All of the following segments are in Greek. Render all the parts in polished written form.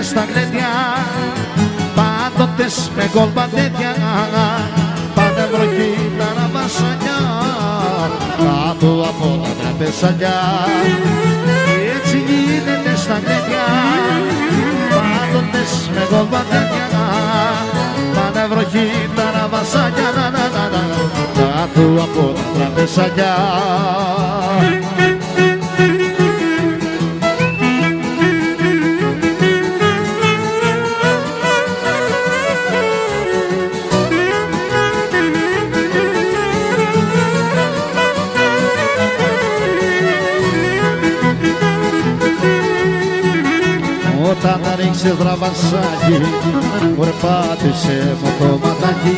στα γλέντια, πάντοτες με κόλπα τέτοια, πάντα βροχή τα βασανιά, κάτω από τα τραπεζάκια. Έτσι γίνεται στα γλέντια, πάντοτες με κόλπα τέτοια, πάντα βροχή τα βασανιά, κάτω από τα τραπεζάκια. Όταν ρίξες δραβασάκι, ορπάτησε μου το ματάκι,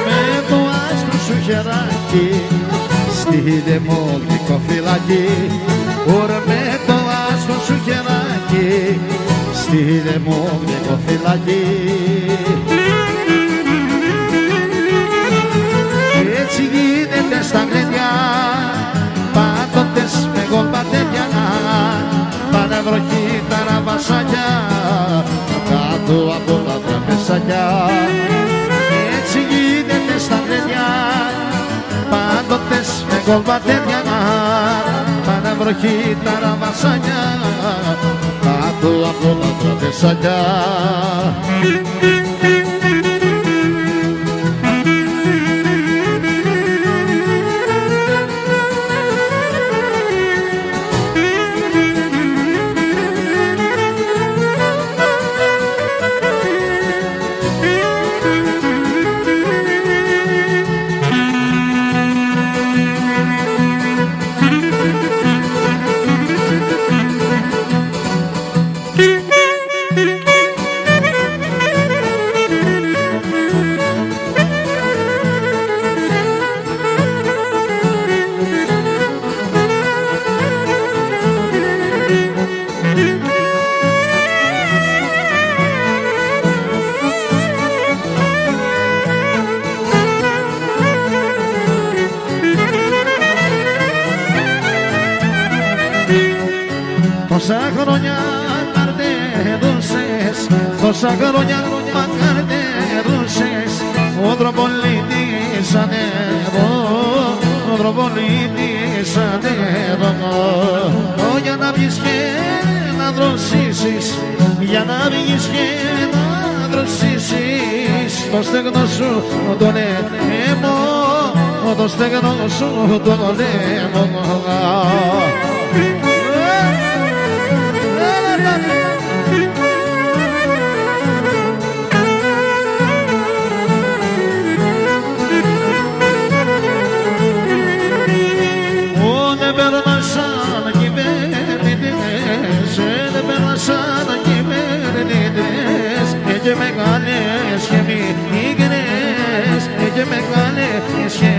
με το άσπρο σου χεράκι, στείλε μου γλυκό φυλάκι. Με το άσπρο σου χεράκι, στείλε μου γλυκό φυλάκι. Έτσι γίνεται στα γλέντια, πάντοτες με κόλπα τέτοια, πάντα βροχή τα βασανιά, κάτω από τα τραπεζάκια. Έτσι γίνεται στα γλέντια, πάντοτες με κόλπα τέτοια, πάντα βροχή τα βασανιά, κάτω από τα τραπεζάκια. Τόσα χρόνια καρδερούσες, τόσα χρόνια μα καρδερούσες, ο Ανδροπολίτης ανέβω, ο Ανδροπολίτης ανέβω. Για να βγεις και να δροσίσεις, για να βγεις και να δροσίσεις, το στεγνό σου το λέμω, το στεγνό σου το λέμω. Δεν πέρασαν κυβερνητές, δεν πέρασαν κυβερνητές, και μεγάλες και μικρές, και μεγάλες και